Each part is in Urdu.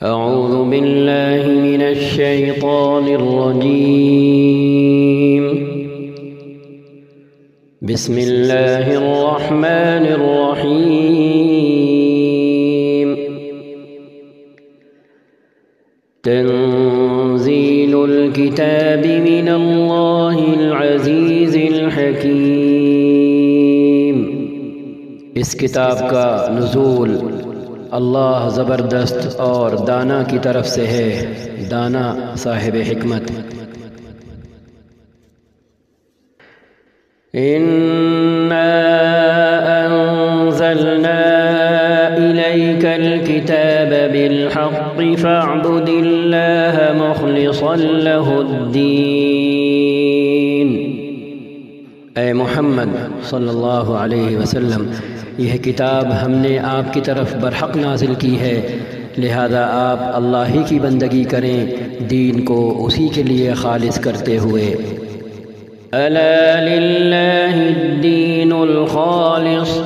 أعوذ بالله من الشيطان الرجيم. بسم الله الرحمن الرحيم. تنزيل الكتاب من الله العزيز الحكيم. اس کتاب کا نزول اللہ زبردست اور دانا کی طرف سے ہے، دانا صاحب حکمت۔ اِنَّا أَنزَلْنَا إِلَيْكَ الْكِتَابَ بِالْحَقِّ فَاعْبُدِ اللَّهَ مُخْلِصًا لَهُ الدِّينَ۔ اے محمد صلی اللہ علیہ وسلم، یہ کتاب ہم نے آپ کی طرف برحق نازل کی ہے، لہذا آپ اللہ ہی کی بندگی کریں، دین کو اسی کے لیے خالص کرتے ہوئے۔ الا للہ الدین الخالص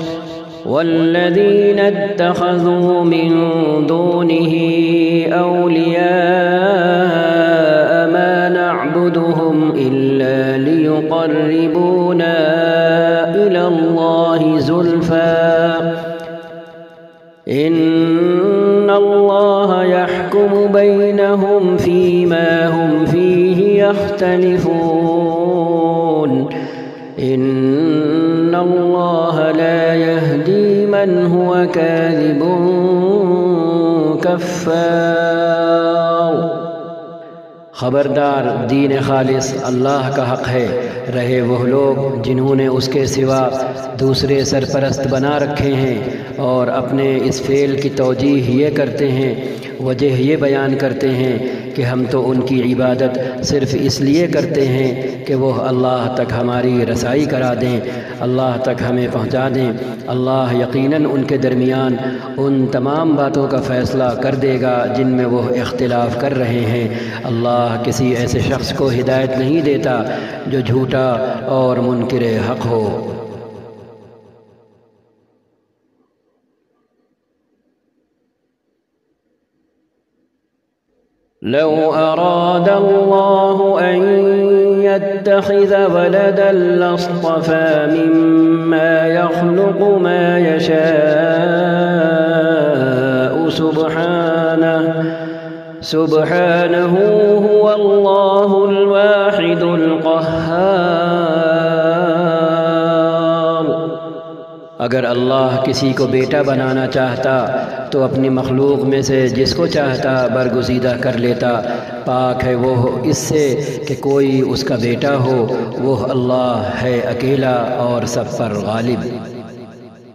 والذین اتخذوا من دونه اولیاء ما نعبدهم الا لیقربونا الى اللہ زلفى ان اللہ يحكم بینهم فيما هم فيه يختلفون ان اللہ لا يهدي من هو كاذب کفار۔ خبردار، دین خالص اللہ کا حق ہے، رہے وہ لوگ جنہوں نے اس کے سوا دوسرے سرپرست بنا رکھے ہیں اور اپنے اس فعل کی توجیہ یہ کرتے ہیں، وجہ یہ بیان کرتے ہیں کہ ہم تو ان کی عبادت صرف اس لیے کرتے ہیں کہ وہ اللہ تک ہماری رسائی کرا دیں، اللہ تک ہمیں پہنچا دیں۔ اللہ یقیناً ان کے درمیان ان تمام باتوں کا فیصلہ کر دے گا جن میں وہ اختلاف کر رہے ہیں۔ اللہ کسی ایسے شخص کو ہدایت نہیں دیتا جو جھوٹا اور منکر حق ہو۔ لو أراد الله أن يتخذ ولدا لاصطفى مما يخلق ما يشاء سبحانه هو الله الواحد القهار۔ اگر اللہ کسی کو بیٹا بنانا چاہتا تو اپنی مخلوق میں سے جس کو چاہتا برگزیدہ کر لیتا، پاک ہے وہ اس سے کہ کوئی اس کا بیٹا ہو، وہ اللہ ہے اکیلا اور سب پر غالب۔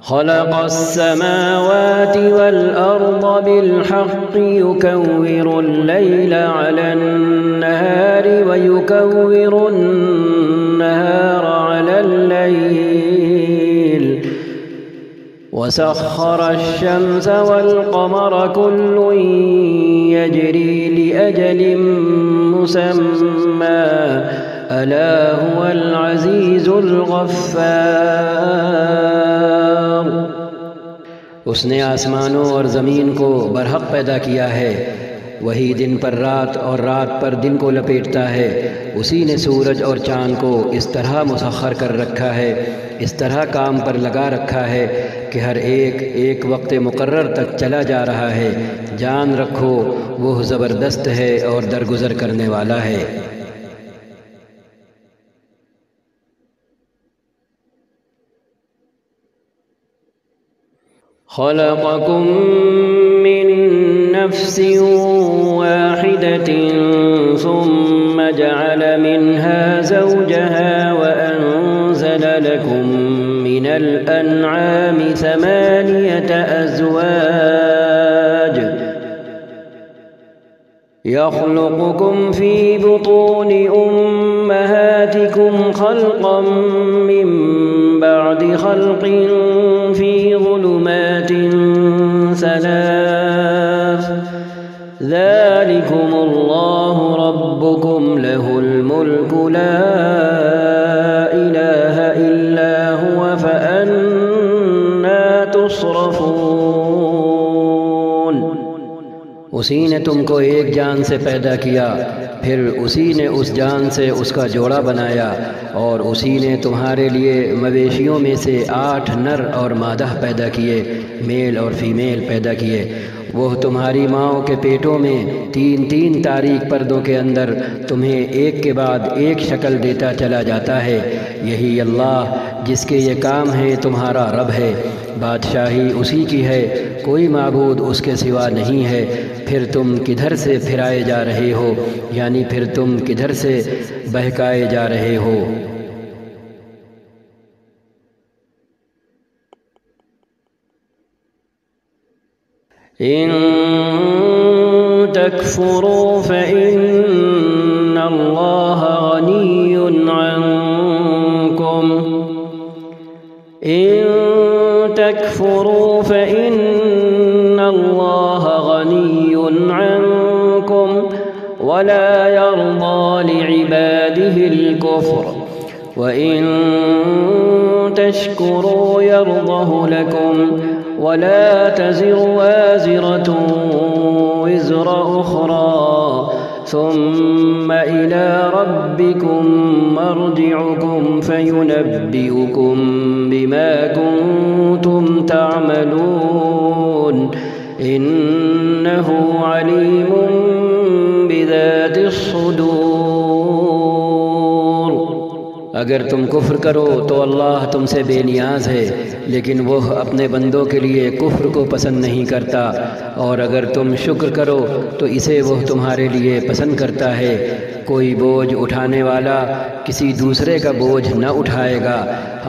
خلق السماوات والأرض بالحق يكور الليل على النهار ويكور النهار على الليل وسخر الشمس والقمر كل يجري لأجل مسمى ألا هو العزيز الغفار۔ اس نے آسمانوں اور زمین کو برحق پیدا کیا ہے، وہی دن پر رات اور رات پر دن کو لپیٹتا ہے، اسی نے سورج اور چاند کو اس طرح مسخر کر رکھا ہے، اس طرح کام پر لگا رکھا ہے کہ ہر ایک ایک وقت مقرر تک چلا جا رہا ہے۔ جان رکھو وہ زبردست ہے اور درگزر کرنے والا ہے۔ خلقكم من نفس واحدة ثم جعل منها زوجها وأنزل لكم من الأنعام 8 أزواج يخلقكم في بطون أمهاتكم خلقا من بعد خلق في ظلمات 3 ذلكم الله ربكم له الملك لا إله إلا هو فأنا تصرفون۔ اسی نے تم کو ایک جان سے پیدا کیا، پھر اسی نے اس جان سے اس کا جوڑا بنایا، اور اسی نے تمہارے لیے مویشیوں میں سے 8 نر اور مادہ پیدا کیے، میل اور فیمیل پیدا کیے۔ وہ تمہاری ماؤں کے پیٹوں میں 3 تاریک پردوں کے اندر تمہیں ایک کے بعد ایک شکل دیتا چلا جاتا ہے۔ یہی اللہ جس کے یہ کام ہیں تمہارا رب ہے، بادشاہی اسی کی ہے، کوئی معبود اس کے سوا نہیں ہے۔ پھر تم کدھر سے پھرائے جا رہے ہو، یعنی پھر تم کدھر سے بہکائے جا رہے ہو۔ ان تکفروا فإن اللہ غنی عنکم ان تکفروا فإن اللہ غنی عنکم ولا يرضى لعباده الكفر وإن تشكروا يرضه لكم ولا تزر وازرة وزر أخرى ثم إلى ربكم مرجعكم فينبئكم بما كنتم تعملون إنه عليم بذات الصدور۔ اگر تم کفر کرو تو اللہ تم سے بے نیاز ہے، لیکن وہ اپنے بندوں کے لیے کفر کو پسند نہیں کرتا، اور اگر تم شکر کرو تو اسے وہ تمہارے لیے پسند کرتا ہے۔ کوئی بوجھ اٹھانے والا کسی دوسرے کا بوجھ نہ اٹھائے گا،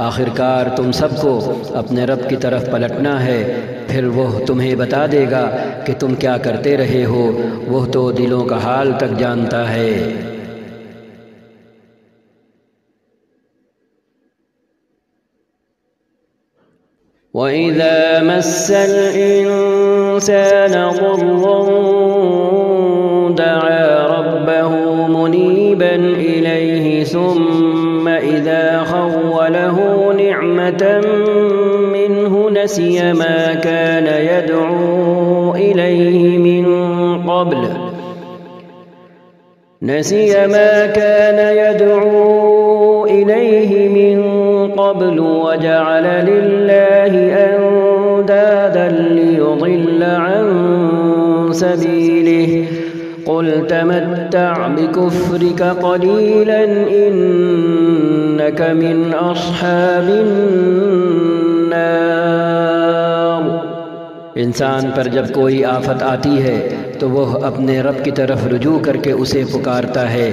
آخرکار تم سب کو اپنے رب کی طرف پلٹنا ہے، پھر وہ تمہیں بتا دے گا کہ تم کیا کرتے رہے ہو، وہ تو دلوں کا حال تک جانتا ہے۔ وَإِذَا مَسَّ الْإِنسَانَ ضُرٌّ دَعَا رَبَّهُ مُنِيبًا إِلَيْهِ ثُمَّ إِذَا خَوَّلَهُ نِعْمَةً مِّنْهُ نَسِيَ مَا كَانَ يَدْعُو إِلَيْهِ مِن قَبْلُ وَجَعَلَ لِلَّهِ أَندَادًا لِّيُضِلَّ عَن سَبِيلِهِ قُلْ تَمَتَّعْ بِكُفْرِكَ قَلِيلًا إِنَّكَ مِنْ أَصْحَابِ النَّارِ۔ انسان پر جب کوئی آفت آتی ہے تو وہ اپنے رب کی طرف رجوع کر کے اسے پکارتا ہے،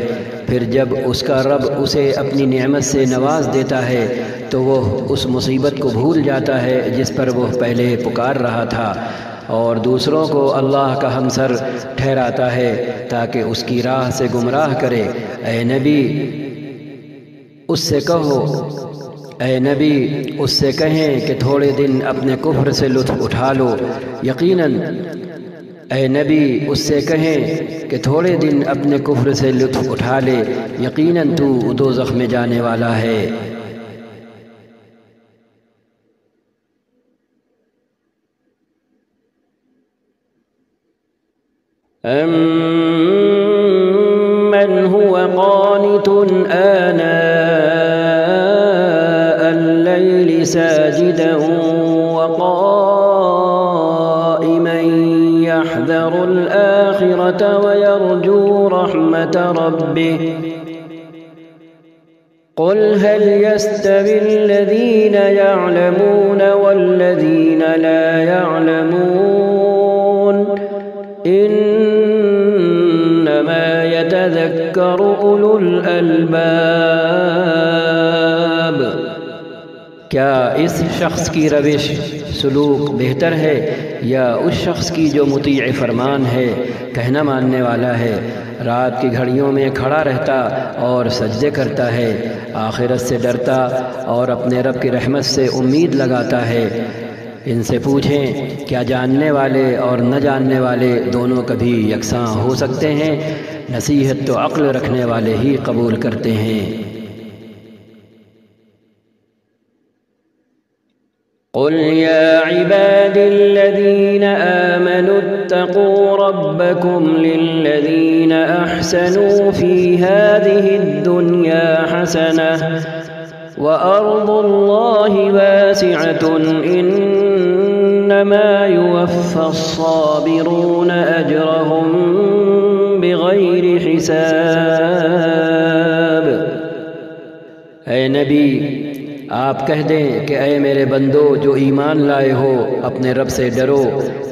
پھر جب اس کا رب اسے اپنی نعمت سے نواز دیتا ہے تو وہ اس مصیبت کو بھول جاتا ہے جس پر وہ پہلے پکار رہا تھا، اور دوسروں کو اللہ کا ہمسر ٹھہراتا ہے تاکہ اس کی راہ سے گمراہ کرے۔ اے نبی اس سے کہیں کہ تھوڑے دن اپنے کفر سے لطف اٹھا لو، اے نبی اس سے کہیں کہ تھوڑے دن اپنے کفر سے لطف اٹھا لے، یقیناً تو دوزخ میں جانے والا ہے۔ أَمَّنْ هُوَ قَانِتٌ آنَاءَ اللَّيْلِ سَاجِدًا وَقَائِمًا يَحْذَرُ الْآخِرَةَ وَيَرْجُو رَحْمَةَ رَبِّهِ قُلْ هَلْ يَسْتَوِي الَّذِينَ يَعْلَمُونَ وَالَّذِينَ لَا يَعْلَمُونَ إِنَّمَا يَتَذَكَّرُ أُولُو الْأَلْبَابِ۔ کیا اس شخص کی روش سلوک بہتر ہے یا اس شخص کی جو مطیع فرمان ہے، کہنا ماننے والا ہے، رات کی گھڑیوں میں کھڑا رہتا اور سجدے کرتا ہے، آخرت سے ڈرتا اور اپنے رب کی رحمت سے امید لگاتا ہے؟ ان سے پوچھیں کیا جاننے والے اور نہ جاننے والے دونوں کبھی یکساں ہو سکتے ہیں؟ نصیحت تو عقل رکھنے والے ہی قبول کرتے ہیں۔ قل يا عبادي الذين آمنوا اتقوا اتقوا ربكم للذين أحسنوا في هذه الدنيا حسنة وأرض الله واسعة إنما يوفى الصابرون أجرهم بغير حساب۔ اے نبی، آپ کہہ دیں کہ اے میرے بندو جو ایمان لائے ہو، اپنے رب سے ڈرو۔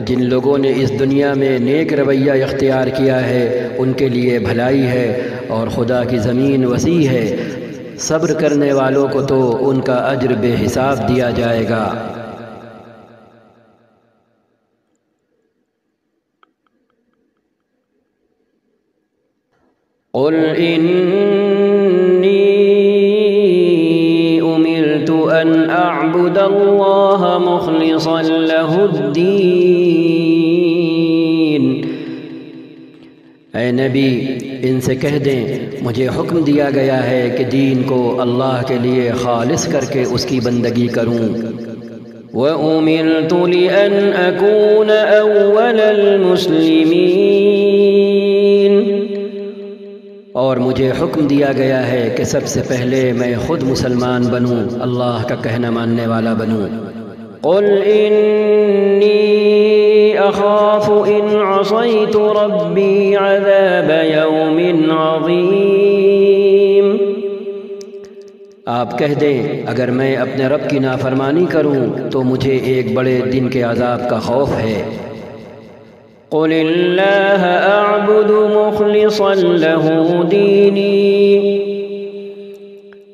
جن لوگوں نے اس دنیا میں نیک رویہ اختیار کیا ہے ان کے لیے بھلائی ہے، اور خدا کی زمین وسیع ہے، صبر کرنے والوں کو تو ان کا اجر بے حساب دیا جائے گا۔ قل إني أمرت أن أعبد الله مخلصا له الدين۔ اے نبی، ان سے کہہ دیں مجھے حکم دیا گیا ہے کہ دین کو اللہ کے لیے خالص کر کے اس کی بندگی کروں۔ وَأُمِرْتُ لِأَنْ أَكُونَ أَوَّلَ الْمُسْلِمِينَ، اور مجھے حکم دیا گیا ہے کہ سب سے پہلے میں خود مسلمان بنوں، اللہ کا کہنا ماننے والا بنوں۔ قل إني أخاف إن عصيت ربي عذاب يوم عظيم۔ آپ کہہ دیں اگر میں اپنے رب کی نافرمانی کروں تو مجھے ایک بڑے دن کے عذاب کا خوف ہے۔ قل اللہ اعبد مخلصا له دینی،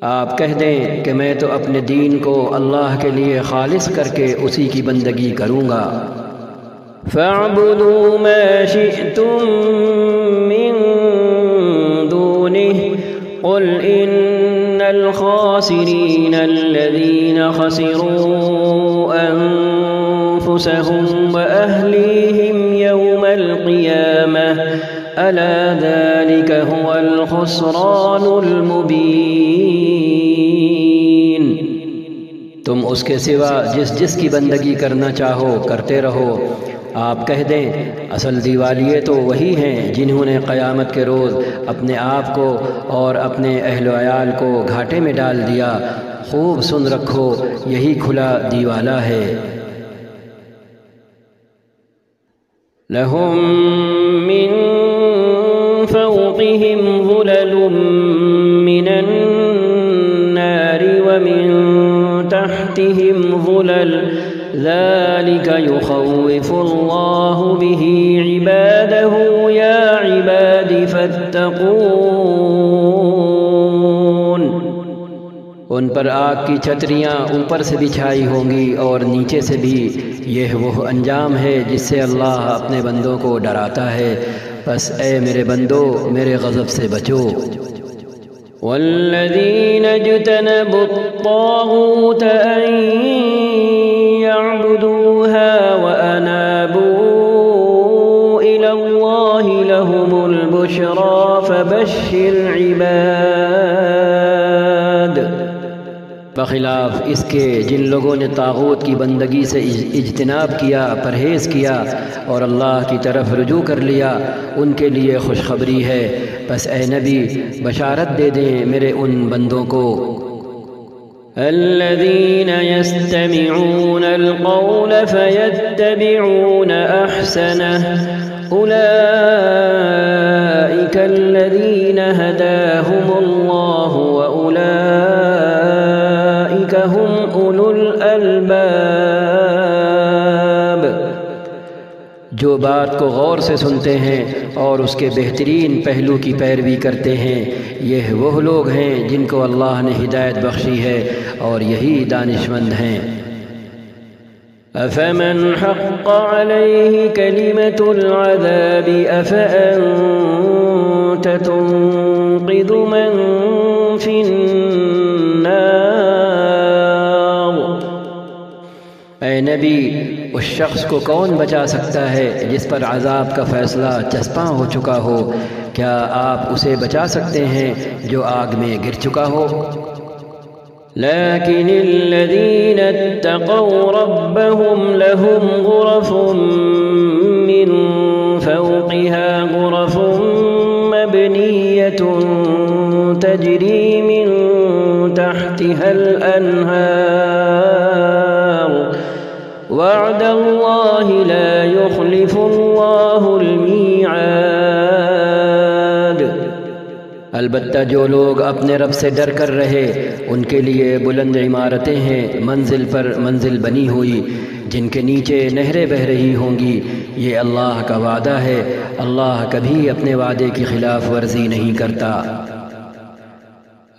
آپ کہہ دیں کہ میں تو اپنے دین کو اللہ کے لیے خالص کر کے اسی کی بندگی کروں گا۔ فاعبدوا ما شئتم من دونه قل ان الخاسرین الذین خسروا انفسهم واهلیہم یوم القیامہ الا ذلك هو الخسران المبین۔ تم اس کے سوا جس کی بندگی کرنا چاہو کرتے رہو۔ آپ کہہ دیں اصل دیوالیے تو وہی ہیں جنہوں نے قیامت کے روز اپنے آپ کو اور اپنے اہل و عیال کو گھاٹے میں ڈال دیا۔ خوب سن رکھو، یہی کھلا دیوالا ہے۔ لهم من فوقهم ظلل من النار ومن تحتهم ظلل ذلك يخوف الله به عباده يا عباد فاتقون۔ ان پر آگ کی چھتریاں اوپر سے بچھائی ہوں گی اور نیچے سے بھی، یہ وہ انجام ہے جس سے اللہ اپنے بندوں کو ڈراتا ہے، بس اے میرے بندو میرے غضب سے بچو۔ والذین اجتنبوا الطاغوت ان يعبدوها وأنابوا إلى الله لهم البشرى فبشر عباد۔ بخلاف اس کے جن لوگوں نے طاغوت کی بندگی سے اجتناب کیا، پرہیز کیا اور اللہ کی طرف رجوع کر لیا، ان کے لیے خوشخبری ہے، بس اے نبی بشارت دے دیں میرے ان بندوں کو۔ الذين يستمعون القول فيتبعون أحسنه أولئك الذين هداهم الله وأولئك هم أولو الألباب۔ جو بات کو غور سے سنتے ہیں اور اس کے بہترین پہلو کی پیروی کرتے ہیں، یہ وہ لوگ ہیں جن کو اللہ نے ہدایت بخشی ہے اور یہی دانشمند ہیں۔ أفمن حق عليه كلمة العذاب أفأنت تنقذ من في النار۔ اے نبی، اس شخص کو کون بچا سکتا ہے جس پر عذاب کا فیصلہ چسپاں ہو چکا ہو؟ کیا آپ اسے بچا سکتے ہیں جو آگ میں گر چکا ہو؟ لكن الذين اتقوا ربهم لهم غرف من فوقها غرف مبنية تجري من تحتها الأنهار وعد الله لا يخلف الله الميعاد۔ البتہ جو لوگ اپنے رب سے ڈر کر رہے ان کے لیے بلند عمارتیں ہیں، منزل پر منزل بنی ہوئی، جن کے نیچے نہریں بہہ رہی ہوں گی۔ یہ اللہ کا وعدہ ہے، اللہ کبھی اپنے وعدے کی خلاف ورزی نہیں کرتا۔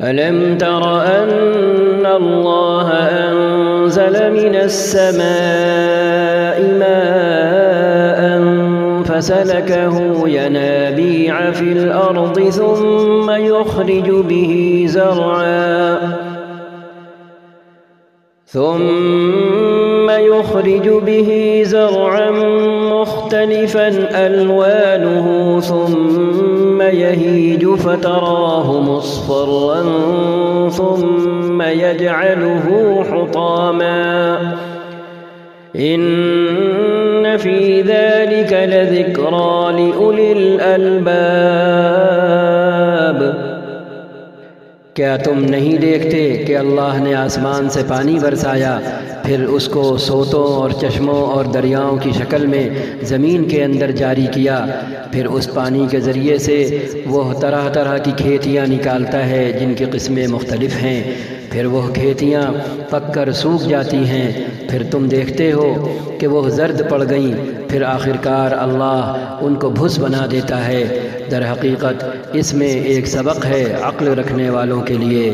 أَلَمْ تَرَ أَنَّ اللَّهَ أَنزَلَ مِنَ السَّمَاءِ مَاءً فَسَلَكَهُ يَنَابِيعَ فِي الْأَرْضِ ثُمَّ يُخْرِجُ به زرعا مختلفا ألوانه ثم يهيج فتراه مصفرا ثم يجعله حطاما إن في ذلك لذكرى لأولي الألباب۔ کیا تم نہیں دیکھتے کہ اللہ نے آسمان سے پانی برسایا، پھر اس کو سوتوں اور چشموں اور دریاؤں کی شکل میں زمین کے اندر جاری کیا، پھر اس پانی کے ذریعے سے وہ طرح طرح کی کھیتیاں نکالتا ہے جن کی قسمیں مختلف ہیں، پھر وہ کھیتیاں پک کر سوکھ جاتی ہیں، پھر تم دیکھتے ہو کہ وہ زرد پڑ گئیں، پھر آخرکار اللہ ان کو بھس بنا دیتا ہے۔ در حقیقت اس میں ایک سبق ہے عقل رکھنے والوں کے لیے۔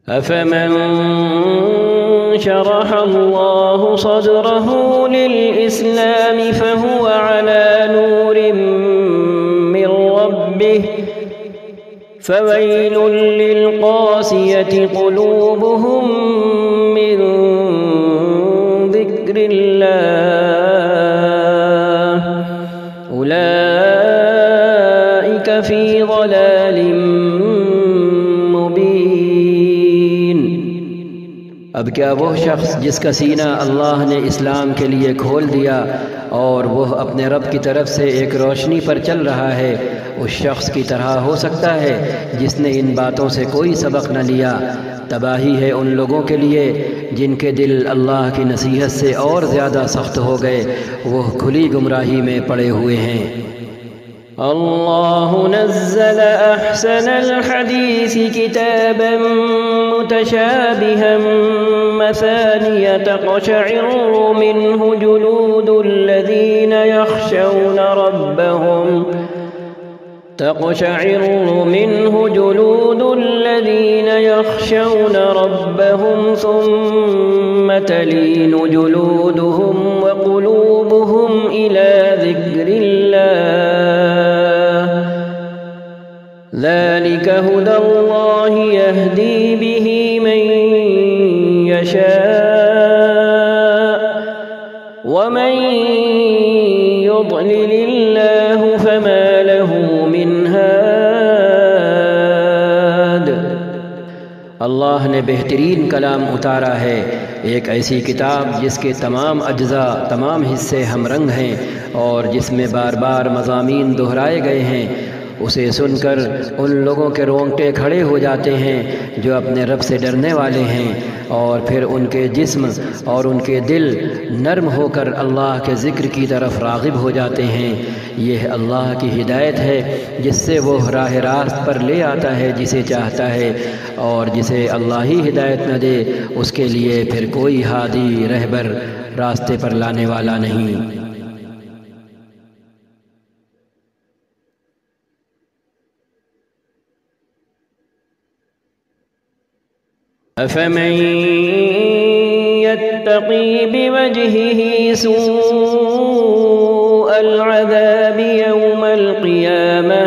أَفَمَن شَرَحَ اللَّهُ صَدْرَهُ لِلْإِسْلَامِ فَهُوَ عَلَى نُورٍ مِّن رَّبِّهِ فَوَيْلٌ لِّلْقَاسِيَةِ قُلُوبُهُم مِّن ذِكْرِ اللَّهِ أُولَٰئِكَ فِي ضَلَالٍ مُّبِينٍ۔ اب کیا وہ شخص جس کا سینہ اللہ نے اسلام کے لیے کھول دیا اور وہ اپنے رب کی طرف سے ایک روشنی پر چل رہا ہے، اس شخص کی طرح ہو سکتا ہے جس نے ان باتوں سے کوئی سبق نہ لیا؟ تباہی ہے ان لوگوں کے لیے جن کے دل اللہ کی نصیحت سے اور زیادہ سخت ہو گئے، وہ کھلی گمراہی میں پڑے ہوئے ہیں۔ اللہ نزل احسن الحدیث کتابا متشابها مثانیہ تقشعر منه جلود الذین يخشون ربهم ثم تلين جلودهم وقلوبهم إلى ذكر الله ذلك هدى الله يهدي به من يشاء ومن يضلل الله فما له من هاد۔ اللہ نے بہترین کلام اتارا ہے، ایک ایسی کتاب جس کے تمام اجزاء، تمام حصے ہم رنگ ہیں اور جس میں بار بار مضامین دہرائے گئے ہیں۔ اسے سن کر ان لوگوں کے رونگٹے کھڑے ہو جاتے ہیں جو اپنے رب سے ڈرنے والے ہیں، اور پھر ان کے جسم اور ان کے دل نرم ہو کر اللہ کے ذکر کی طرف راغب ہو جاتے ہیں۔ یہ اللہ کی ہدایت ہے جس سے وہ راہ راست پر لے آتا ہے جسے چاہتا ہے، اور جسے اللہ ہی ہدایت نہ دے اس کے لیے پھر کوئی ہادی، رہبر، راستے پر لانے والا نہیں۔ أفمن يتقي بوجهه سوء العذاب يوم القيامة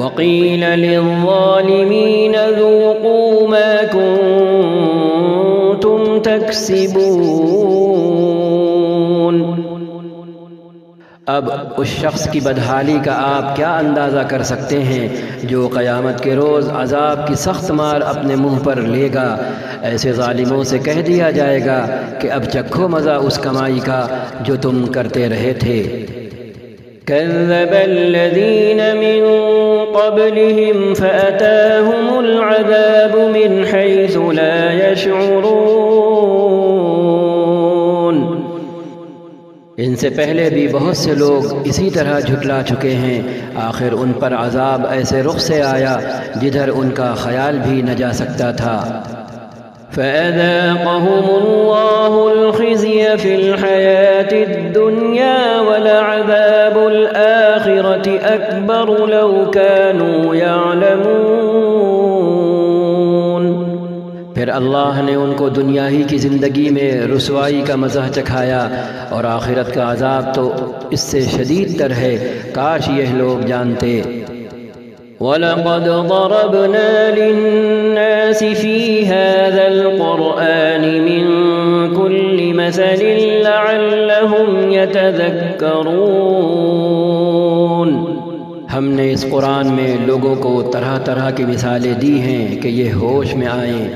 وقيل للظالمين ذوقوا ما كنتم تكسبون۔ اب اس شخص کی بدحالی کا آپ کیا اندازہ کر سکتے ہیں جو قیامت کے روز عذاب کی سخت مار اپنے منہ پر لے گا۔ ایسے ظالموں سے کہہ دیا جائے گا کہ اب چکھو مزہ اس کمائی کا جو تم کرتے رہے تھے۔ كذب الذين من قبلهم فأتاهم العذاب من حيث لا يشعرون۔ ان سے پہلے بھی بہت سے لوگ اسی طرح جھٹلا چکے ہیں، آخر ان پر عذاب ایسے رخ سے آیا جدھر ان کا خیال بھی نہ جا سکتا تھا۔ فأذاقهم الله الخزي في الحياة الدنيا ولعذاب الآخرة أكبر لو كانوا يعلمون۔ پھر اللہ نے ان کو دنیا ہی کی زندگی میں رسوائی کا مزہ چکھایا، اور آخرت کا عذاب تو اس سے شدید تر ہے، کاش یہ لوگ جانتے۔ وَلَقَدْ ضَرَبْنَا لِلنَّاسِ فِي هَذَا الْقُرْآنِ مِنْ كُلِّ مَثَلٍ لَعَلَّهُمْ يَتَذَكَّرُونَ۔ ہم نے اس قرآن میں لوگوں کو طرح طرح کی مثالیں دی ہیں کہ یہ ہوش میں آئیں۔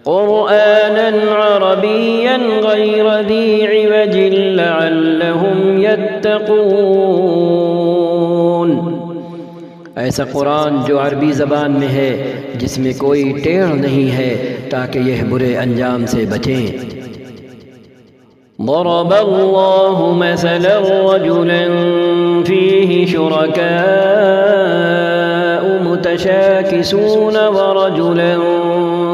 قُرْآنًا عَرَبِيًّا غَيْرَ ذِي عِوَجٍ لَعَلَّهُمْ يَتَّقُونَ۔ ایسا قرآن جو عربی زبان میں ہے، جس میں کوئی ٹیڑھ نہیں ہے، تاکہ یہ برے انجام سے بچیں۔ ضرب الله مثلا رجلا فيه شركاء متشاكسون ورجلا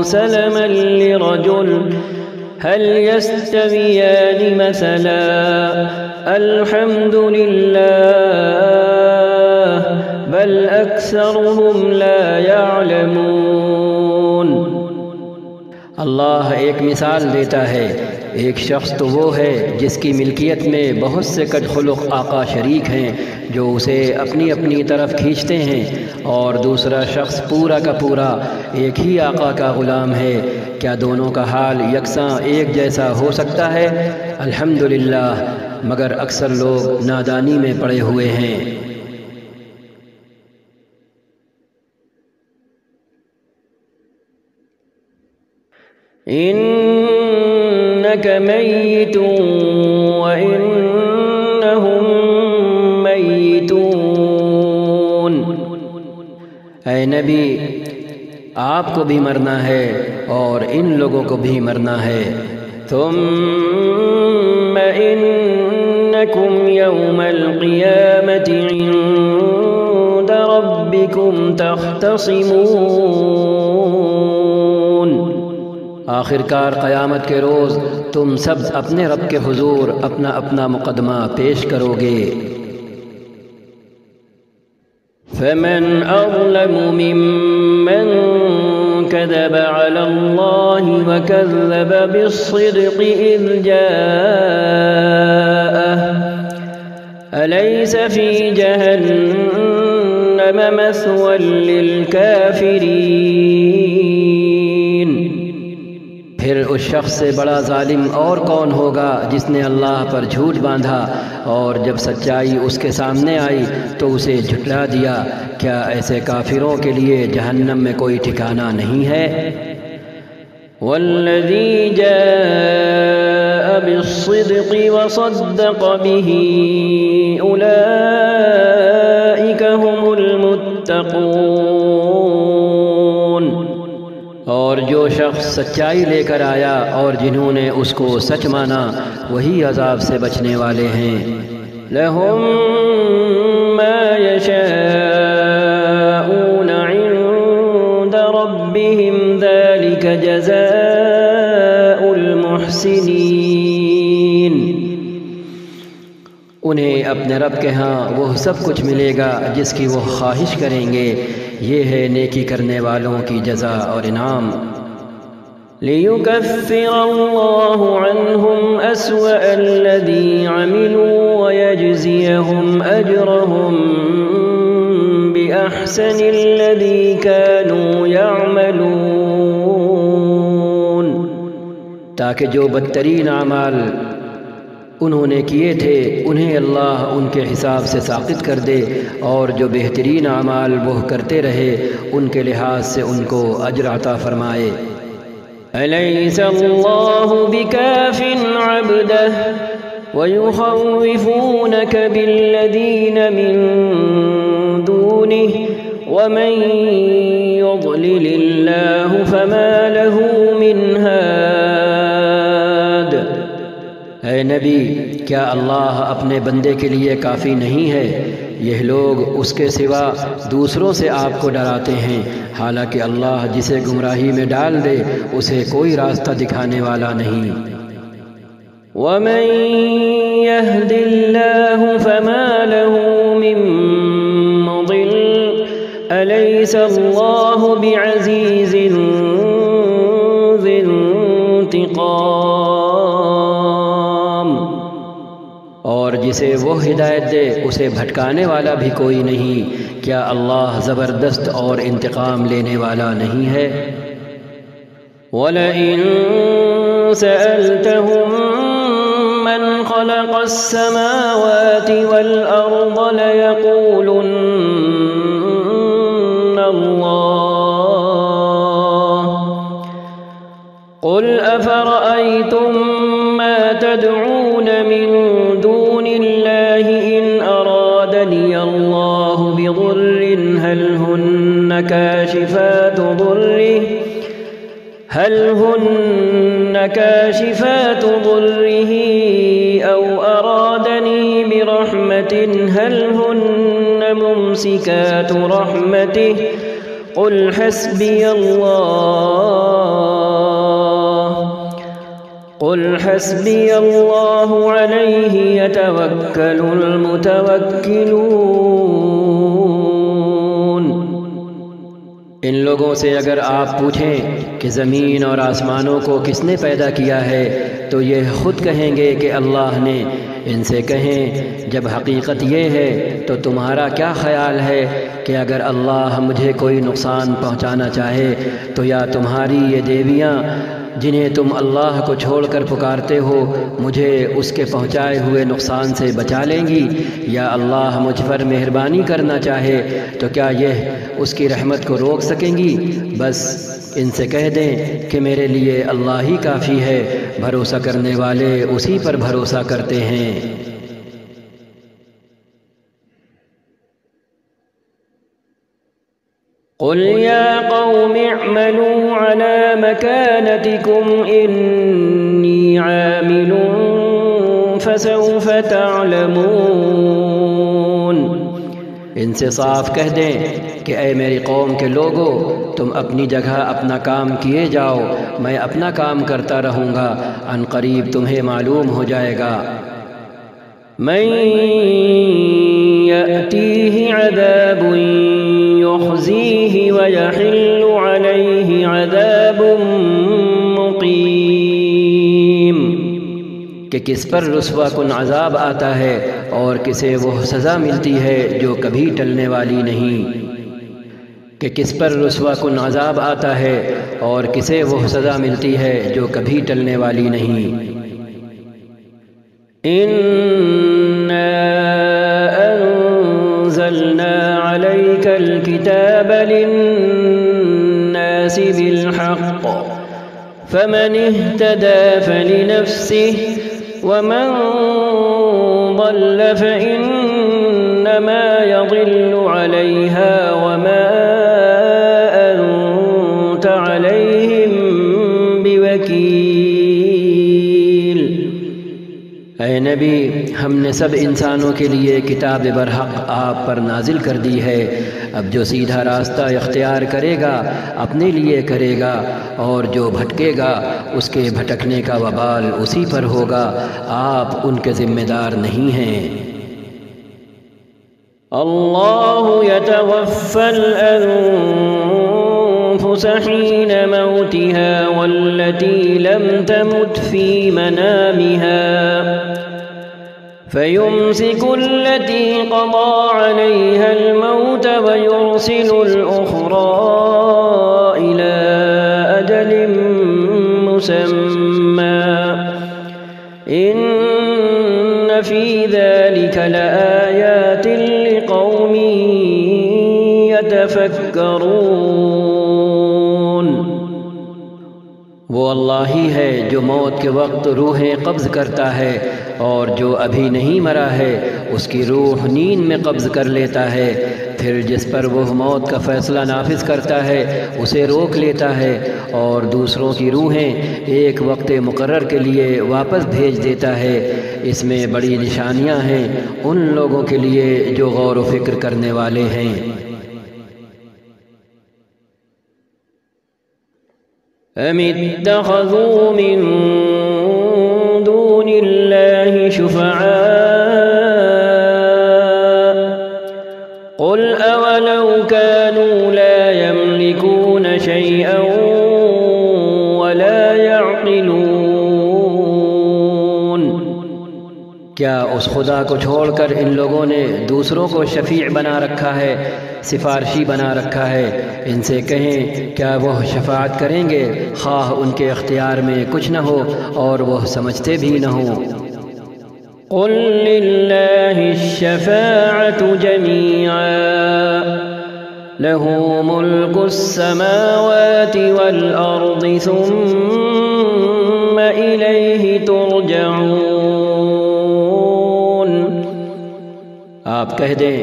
سلما لرجل هل يستويان مثلا الحمد لله بل أكثرهم لا يعلمون۔ اللہ ایک مثال دیتا ہے، ایک شخص تو وہ ہے جس کی ملکیت میں بہت سے کج خلق آقا شریک ہیں جو اسے اپنی اپنی طرف کھینچتے ہیں، اور دوسرا شخص پورا کا پورا ایک ہی آقا کا غلام ہے۔ کیا دونوں کا حال یکساں ایک جیسا ہو سکتا ہے؟ الحمدللہ، مگر اکثر لوگ نادانی میں پڑے ہوئے ہیں۔ إنك ميت وإنهم ميتون۔ اے نبی، آپ کو بھی مرنا ہے اور ان لوگوں کو بھی مرنا ہے۔ ثم إنكم يوم القيامة عند ربكم تختصمون۔ آخر کار قیامت کے روز تم سب اپنے رب کے حضور اپنا اپنا مقدمہ پیش کرو گے۔ فمن أظلم ممن كذب على الله وكذب بالصدق إذ جاءه أليس في جهنم مثوى للكافرين۔ پھر اس شخص سے بڑا ظالم اور کون ہوگا جس نے اللہ پر جھوٹ باندھا، اور جب سچائی اس کے سامنے آئی تو اسے جھٹلا دیا۔ کیا ایسے کافروں کے لیے جہنم میں کوئی ٹھکانہ نہیں ہے؟ والذی جاء بالصدق وصدق به أولئك هم المتقون۔ اور جو شخص سچائی لے کر آیا اور جنہوں نے اس کو سچ مانا، وہی عذاب سے بچنے والے ہیں۔ لهم ما يشاءون عند ربهم ذلك جزاء المحسنين۔ انہیں اپنے رب کے ہاں وہ سب کچھ ملے گا جس کی وہ خواہش کریں گے، یہ ہے نیکی کرنے والوں کی جزا اور انعام۔ لِيُكَفِّرَ اللَّهُ عَنْهُمْ أَسْوَأَ الَّذِي عَمِلُوا وَيَجْزِيَهُمْ أَجْرَهُمْ بِأَحْسَنِ الَّذِي كَانُوا يَعْمَلُونَ۔ تاکہ جو بدترین اعمال انہوں نے کیے تھے انہیں اللہ ان کے حساب سے ساقط کر دے، اور جو بہترین اعمال وہ کرتے رہے ان کے لحاظ سے ان کو اجر عطا فرمائے۔ أليس الله بكاف عبده ويخوفونك بالذين من دونه ومن يضلل الله فما له من هاد۔ اے نبی، کیا اللہ اپنے بندے کے لیے کافی نہیں ہے؟ یہ لوگ اس کے سوا دوسروں سے آپ کو ڈراتے ہیں، حالانکہ اللہ جسے گمراہی میں ڈال دے اسے کوئی راستہ دکھانے والا نہیں۔ ومن يهد الله فما له من مضل أليس الله بعزيز ذي انتقام۔ اور جسے وہ ہدایت دے اسے بھٹکانے والا بھی کوئی نہیں، کیا اللہ زبردست اور انتقام لینے والا نہیں ہے؟ وَلَئِن سَأَلْتَهُم مَّنْ خَلَقَ السَّمَاوَاتِ وَالْأَرْضَ لَيَقُولُنَّ اللَّهُ قُلْ أَفَرَأَيْتُم مَّا تَدْعُونَ مِن دُونِ اللَّهِ إِنْ أَرَادَنِيَ اللَّهُ بِضُرٍّ هَلْ هُنَّ كاشفات ضره أو أرادني برحمة هل هن ممسكات رحمته قل حسبي الله عليه يتوكل المتوكلون۔ ان لوگوں سے اگر آپ پوچھیں کہ زمین اور آسمانوں کو کس نے پیدا کیا ہے تو یہ خود کہیں گے کہ اللہ نے۔ ان سے کہیں جب حقیقت یہ ہے تو تمہارا کیا خیال ہے کہ اگر اللہ مجھے کوئی نقصان پہنچانا چاہے تو یا تمہاری یہ دیویاں جنہیں تم اللہ کو چھوڑ کر پکارتے ہو مجھے اس کے پہنچائے ہوئے نقصان سے بچا لیں گی، یا اللہ مجھ پر مہربانی کرنا چاہے تو کیا یہ اس کی رحمت کو روک سکیں گی؟ بس ان سے کہہ دیں کہ میرے لیے اللہ ہی کافی ہے، بھروسہ کرنے والے اسی پر بھروسہ کرتے ہیں۔ قل يا قوم اعملوا على مكانتكم إني عامل فسوف تعلمون۔ ان سے صاف کہہ دیں کہ اے میری قوم کے لوگو، تم اپنی جگہ اپنا کام کیے جاؤ، میں اپنا کام کرتا رہوں گا، عن قریب تمہیں معلوم ہو جائے گا۔ من يأتيه عذاب يخزيه ويحل عليه عذاب مقيم۔ کہ کس پر رسوا کن عذاب آتا ہے اور کسے وہ سزا ملتی ہے جو کبھی ٹلنے والی نہیں۔ کہ کس پر رسوا کن عذاب آتا ہے اور کسے وہ سزا ملتی ہے جو کبھی ٹلنے والی نہیں۔ إِنَّا أَنزَلْنَا عَلَيْكَ الْكِتَابَ لِلنَّاسِ بِالْحَقِّ فَمَنِ اهْتَدَى فَلِنَفْسِهِ وَمَنْ ضَلَّ فَإِنَّمَا يَضِلُّ عَلَيْهَا وَمَا أَنْتَ عَلَيْهِمْ بِوَكِيلٍ۔ اے نبی، ہم نے سب انسانوں کے لیے کتاب برحق آپ پر نازل کر دی ہے، اب جو سیدھا راستہ اختیار کرے گا اپنے لیے کرے گا، اور جو بھٹکے گا اس کے بھٹکنے کا وبال اسی پر ہوگا، آپ ان کے ذمہ دار نہیں ہیں۔ اللہ یتوفی الانفس حین موتها والتي لم تمت في منامها فيمسك التي قضى عليها الموت ويرسل الأخرى إلى أجل مسمى إن فِي ذَلِكَ لَآيَاتٍ لِقَوْمٍ يَتَفَكَّرُونَ۔ وہ اللہ ہی ہے جو موت کے وقت روحیں قبض کرتا ہے، اور جو ابھی نہیں مرا ہے اس کی روح نیند میں قبض کر لیتا ہے، پھر جس پر وہ موت کا فیصلہ نافذ کرتا ہے اسے روک لیتا ہے، اور دوسروں کی روحیں ایک وقت مقرر کے لیے واپس بھیج دیتا ہے۔ اس میں بڑی نشانیاں ہیں ان لوگوں کے لیے جو غور و فکر کرنے والے ہیں۔ أَمِ اتَّخَذُوا مِن دُونِ اللَّهِ شُفَعَاءَ قُلْ أَوَلَوْ كَانُوا لَا يَمْلِكُونَ شَيْئًا وَلَا يَعْقِلُونَ۔ کیا اس خدا کو چھوڑ کر ان لوگوں نے دوسروں کو شفیع بنا رکھا ہے، سفارشی بنا رکھا ہے؟ ان سے کہیں کیا وہ شفاعت کریں گے خواہ ان کے اختیار میں کچھ نہ ہو اور وہ سمجھتے بھی نہ ہوں۔ قُل لِّلَّهِ الشَّفَاعَةُ جَمِيعًا لَّهُ مُلْكُ السَّمَاوَاتِ وَالْأَرْضِ ثُمَّ إِلَيْهِ تُرْجَعُونَ۔ آپ کہہ دیں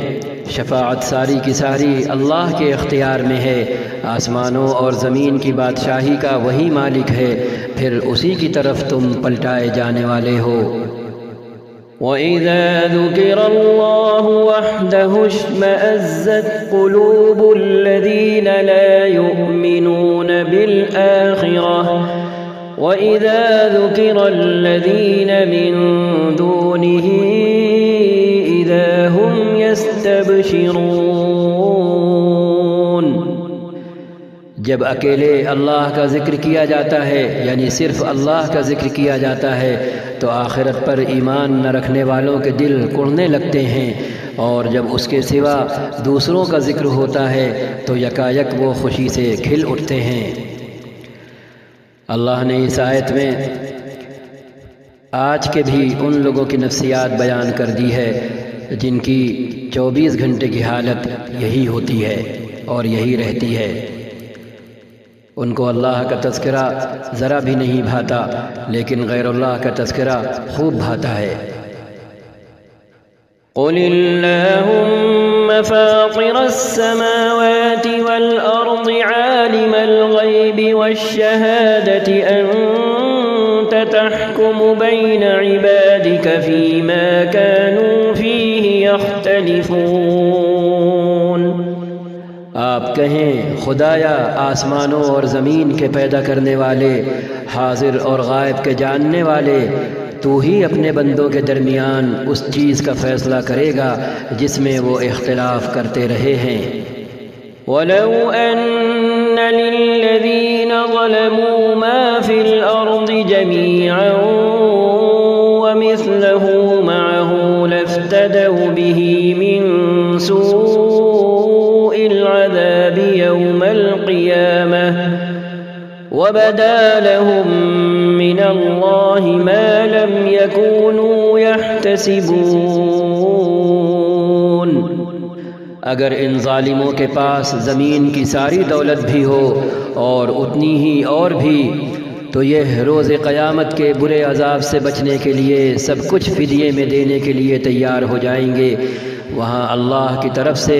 شفاعت ساری کی ساری اللہ کے اختیار میں ہے، آسمانوں اور زمین کی بادشاہی کا وہی مالک ہے، پھر اسی کی طرف تم پلٹائے جانے والے ہو۔ وَإِذَا ذُكِرَ اللَّهُ وَحْدَهُ اشْمَأَزَّتْ قُلُوبُ الَّذِينَ لَا يُؤْمِنُونَ بِالْآخِرَةِ وَإِذَا ذُكِرَ الَّذِينَ مِن دُونِهِ إِذَا هُمْ يَسْتَبْشِرُونَ۔ جب اکیلے اللہ کا ذکر کیا جاتا ہے، یعنی صرف اللہ کا ذکر کیا جاتا ہے، تو آخرت پر ایمان نہ رکھنے والوں کے دل کڑنے لگتے ہیں، اور جب اس کے سوا دوسروں کا ذکر ہوتا ہے تو یکایک وہ خوشی سے کھل اٹھتے ہیں۔ اللہ نے اس آیت میں آج کے بھی ان لوگوں کی نفسیات بیان کر دی ہے جن کی 24 گھنٹے کی حالت یہی ہوتی ہے اور یہی رہتی ہے۔ ان کو اللہ کا تذکرہ ذرا بھی نہیں بھاتا، لیکن غیر اللہ کا تذکرہ خوب بھاتا ہے۔ قُلِ اللَّهُمَّ فَاطِرَ السَّمَاوَاتِ وَالْأَرْضِ عَالِمَ الْغَيْبِ وَالشَّهَادَةِ أَنْتَ تَحْكُمُ بَيْنَ عِبَادِكَ فِيمَا كَانُوا فِيهِ يَخْتَلِفُونَ۔ آپ کہیں خدایا آسمانوں اور زمین کے پیدا کرنے والے، حاضر اور غائب کے جاننے والے، تو ہی اپنے بندوں کے درمیان اس چیز کا فیصلہ کرے گا جس میں وہ اختلاف کرتے رہے ہیں۔ وَلَوْ أَنَّ لِلَّذِينَ ظَلَمُوا مَا فِي الْأَرْضِ جَمِيعًا وَمِثْلَهُ مَعَهُ لَافْتَدَوْا بِهِ مِن سُوءِ الْعَذَابِ يَوْمَ الْقِيَامَةِ وَبَدَا لَهُم مِّنَ اللَّهِ مَا لَمْ يَكُونُوا يَحْتَسِبُونَ۔ اگر ان ظالموں کے پاس زمین کی ساری دولت بھی ہو اور اتنی ہی اور بھی، تو یہ روز قیامت کے برے عذاب سے بچنے کے لیے سب کچھ فدیے میں دینے کے لیے تیار ہو جائیں گے۔ وہاں اللہ کی طرف سے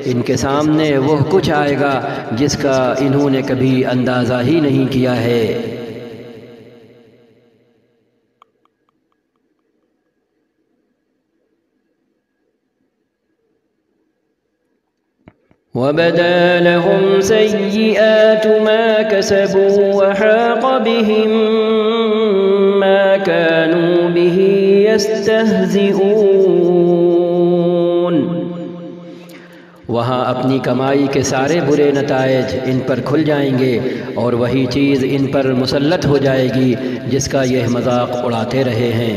ان کے سامنے وہ کچھ آئے گا جس کا انہوں نے کبھی اندازہ ہی نہیں کیا ہے۔ وَبَدَا لَهُمْ سَيِّئَاتُ مَا كَسَبُوا وَحَاقَ بِهِم مَّا كَانُوا بِهِ يَسْتَهْزِئُونَ۔ وہاں اپنی کمائی کے سارے برے نتائج ان پر کھل جائیں گے، اور وہی چیز ان پر مسلط ہو جائے گی جس کا یہ مذاق اڑاتے رہے ہیں۔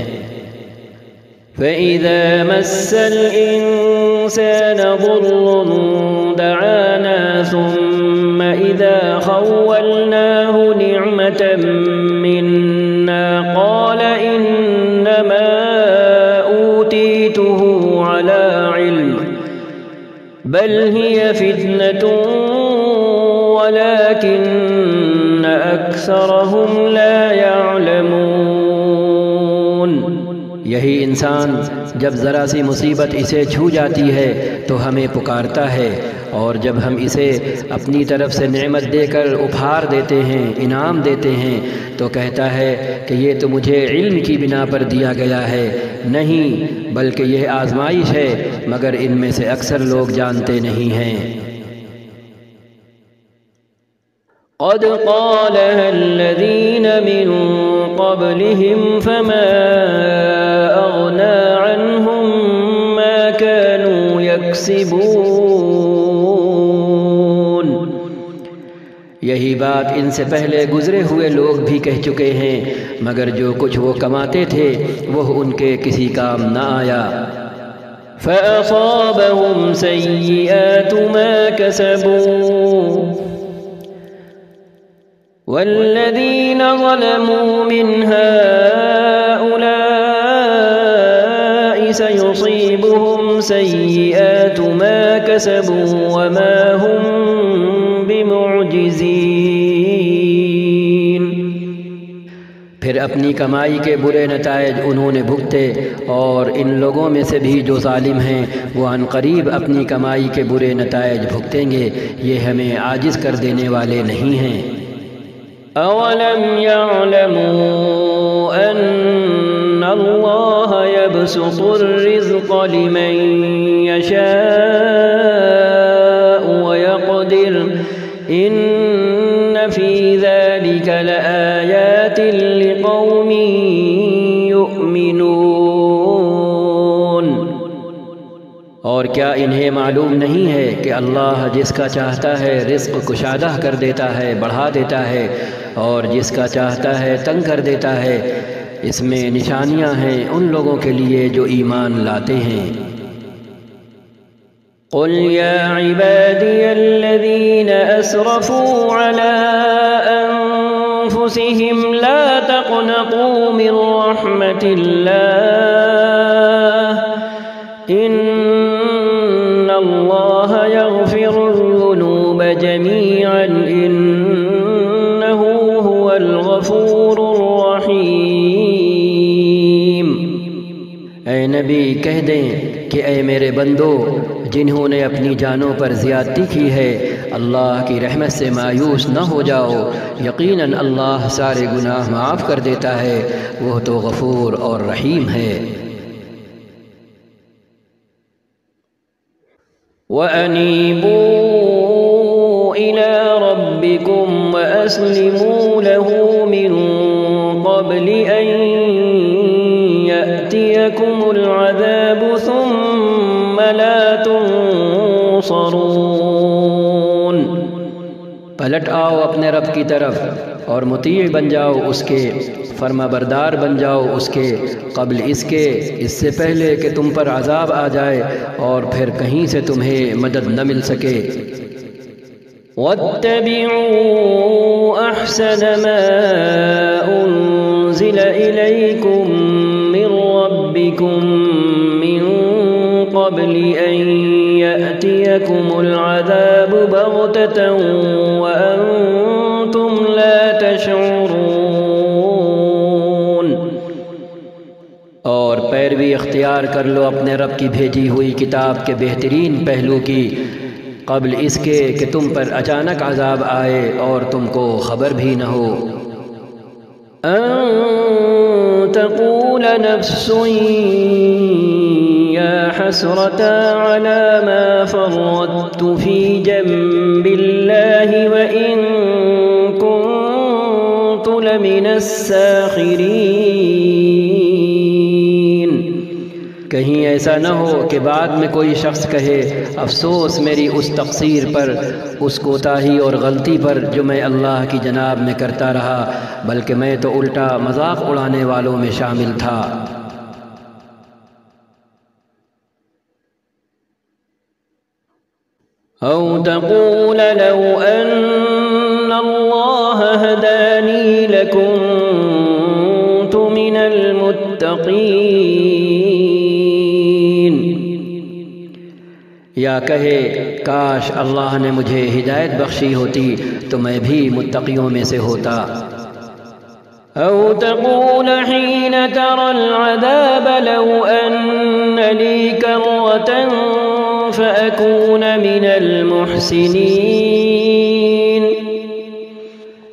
فَإِذَا مَسَّ الْإِنسَانَ ضُرٌّ دَعَانَا ثُمَّ إِذَا خَوَّلْنَاهُ نِعْمَةً مِنَّا قَالَ إِنَّمَا أوتيته على علم بل هي فتنة ولكن أكثرهم لا يعلمون۔ یہی انسان جب ذرا سی مصیبت اسے چھو جاتی ہے تو ہمیں پکارتا ہے، اور جب ہم اسے اپنی طرف سے نعمت دے کر اپہار دیتے ہیں، انعام دیتے ہیں، تو کہتا ہے کہ یہ تو مجھے علم کی بنا پر دیا گیا ہے۔ نہیں، بلکہ یہ آزمائش ہے، مگر ان میں سے اکثر لوگ جانتے نہیں ہیں۔ قد قالها الذين من قبلهم فما أغنى عنهم ما كانوا يكسبون۔ یہی بات ان سے پہلے گزرے ہوئے لوگ بھی کہہ چکے ہیں، مگر جو کچھ وہ کماتے تھے وہ ان کے کسی کام نہ آیا۔ فأصابهم سيئات ما كسبوا والذين ظلموا من هؤلاء سيصيبهم سيئات ما كسبوا وما هم بمعجزين۔ پھر اپنی کمائی کے برے نتائج انہوں نے بھگتے، اور ان لوگوں میں سے بھی جو ظالم ہیں وہ عن قریب اپنی کمائی کے برے نتائج بھگتیں گے، یہ ہمیں عاجز کر دینے والے نہیں ہیں۔ أولم يعلموا أن الله يبسط الرزق لمن يشاء ويقدر إن في ذلك لآيات لقوم يؤمنون۔ اور کیا انہیں معلوم نہیں ہے کہ اللہ جس کا چاہتا ہے رزق کشادہ کر دیتا ہے، بڑھا دیتا ہے، اور جس کا چاہتا ہے تنگ کر دیتا ہے؟ اس میں نشانیاں ہیں ان لوگوں کے لیے جو ایمان لاتے ہیں۔ قل يا عبادي الذين أسرفوا على أنفسهم لا تقنطوا من رحمة الله إن الله يغفر الذنوب جميعا إنه هو الغفور الرحيم۔ اے نبی کہہ دیں کہ اے میرے بندو، جنہوں نے اپنی جانوں پر زیادتی کی ہے، اللہ کی رحمت سے مایوس نہ ہو جاؤ، یقیناً اللہ سارے گناہ معاف کر دیتا ہے، وہ تو غفور اور رحیم ہے۔ وَأَنِيبُوا إِلَى رَبِّكُمْ وَأَسْلِمُوا لَهُ مِن قَبْلِ أَن يَأْتِيَكُمُ الْعَذَابُ ثُمَّ لَا تُنصَرُونَ۔ پلٹ آؤ اپنے رب کی طرف اور مطیع بن جاؤ اس کے، فرما بردار بن جاؤ اس کے، قبل اس کے، اس سے پہلے کہ تم پر عذاب آ جائے اور پھر کہیں سے تمہیں مدد نہ مل سکے۔ وَاتَّبِعُوا أَحْسَنَ مَا أُنزِلَ إِلَيْكُم مِّن رَّبِّكُم مِّن قَبْلِ أَن يَأْتِيَكُمُ الْعَذَابُ بَغْتَةً وَأَنتُمْ لَا تَشْعُرُونَ۔ اور پیروی اختیار کر لو اپنے رب کی بھیجی ہوئی کتاب کے بہترین پہلو کی، قبل اس کے کہ تم پر اچانک عذاب آئے اور تم کو خبر بھی نہ ہو۔ أن تقول نفس يا حسرة على ما فرطت في جنب الله وإن كنت لمن الساخرين۔ کہیں ایسا نہ ہو کہ بعد میں کوئی شخص کہے افسوس میری اس تقصیر پر، اس کوتاہی اور غلطی پر جو میں اللہ کی جناب میں کرتا رہا، بلکہ میں تو الٹا مذاق اڑانے والوں میں شامل تھا۔ أو تقول لو أن الله هداني لكنت من المتقين۔ یا کہے کاش اللہ نے مجھے ہدایت بخشی ہوتی تو میں بھی متقیوں میں سے ہوتا۔ أو تقول حين ترى العذاب لو أن لي كرة فأكون من المحسنين،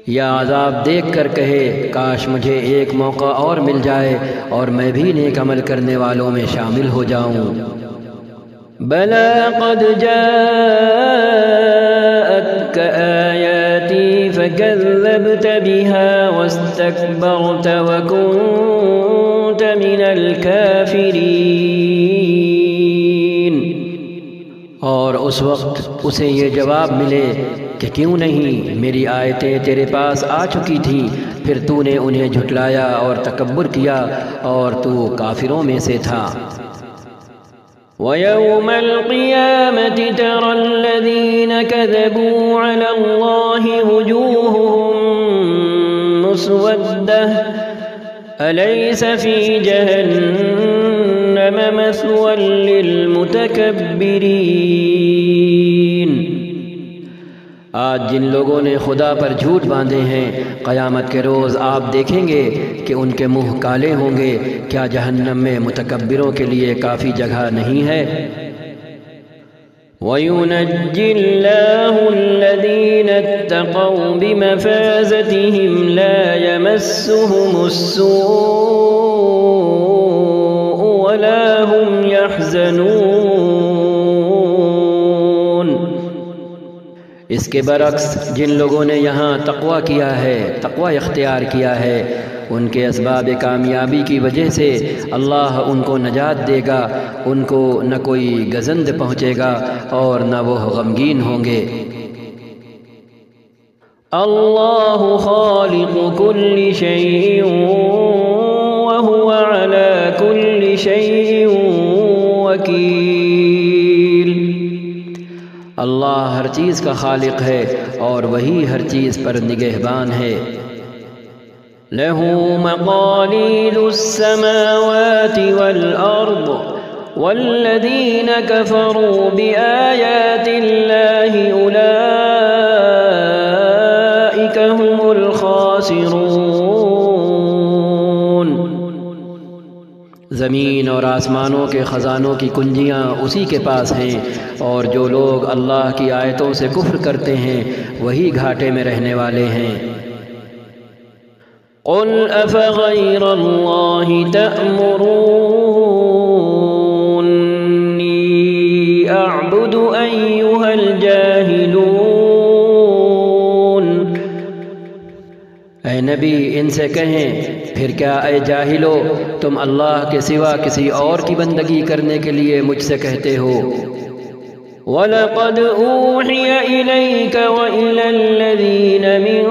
یا عذاب دیکھ کر کہے کاش مجھے ایک موقع اور مل جائے اور میں بھی نیک عمل کرنے والوں میں شامل ہو جاؤں۔ بلى قد جاءتك آياتي فكذبت بها واستكبرت وكنت من الكافرين، اور اس وقت اسے یہ جواب ملے کہ کیوں نہیں میری آیتیں تیرے پاس آ چکی تھیں، پھر تو نے انہیں جھٹلایا اور تکبر کیا اور تو کافروں میں سے تھا۔ ويوم القيامة ترى الذين كذبوا على الله وجوههم مسودة أليس في جهنم مثوى للمتكبرين۔ آج جن لوگوں نے خدا پر جھوٹ باندھے ہیں قیامت کے روز آپ دیکھیں گے کہ ان کے منہ کالے ہوں گے، کیا جہنم میں متکبروں کے لیے کافی جگہ نہیں ہے؟ وَيُنَجِّي اللَّهُ الَّذِينَ اتَّقَوْا بِمَفَازَتِهِمْ لَا يَمَسُّهُمُ السُّوءُ وَلَا هُمْ يَحْزَنُونَ۔ اس کے برعکس جن لوگوں نے یہاں تقوی کیا ہے، تقوی اختیار کیا ہے، ان کے اسباب کامیابی کی وجہ سے اللہ ان کو نجات دے گا، ان کو نہ کوئی گزند پہنچے گا اور نہ وہ غمگین ہوں گے۔ اللہ خالق کل شیء وهو على كل شيء وکیل۔ اللہ ہر چیز کا خالق ہے اور وہی ہر چیز پر نگہبان ہے۔ له مقاليد السماوات والأرض والذين كفروا بآيات الله أولئك هم الخاسرون۔ زمین اور آسمانوں کے خزانوں کی کنجیاں اسی کے پاس ہیں، اور جو لوگ اللہ کی آیتوں سے کفر کرتے ہیں وہی گھاٹے میں رہنے والے ہیں۔ قل أفغير الله تأمروني أعبد أيها الجاهلون۔ اے نبی ان سے کہیں پھر کیا اے جاہلو تم اللہ کے سوا کسی اور کی بندگی کرنے کے لیے مجھ سے کہتے ہو؟ وَلَقَدْ أُوحِيَ إِلَيْكَ وَإِلَى الَّذِينَ مِن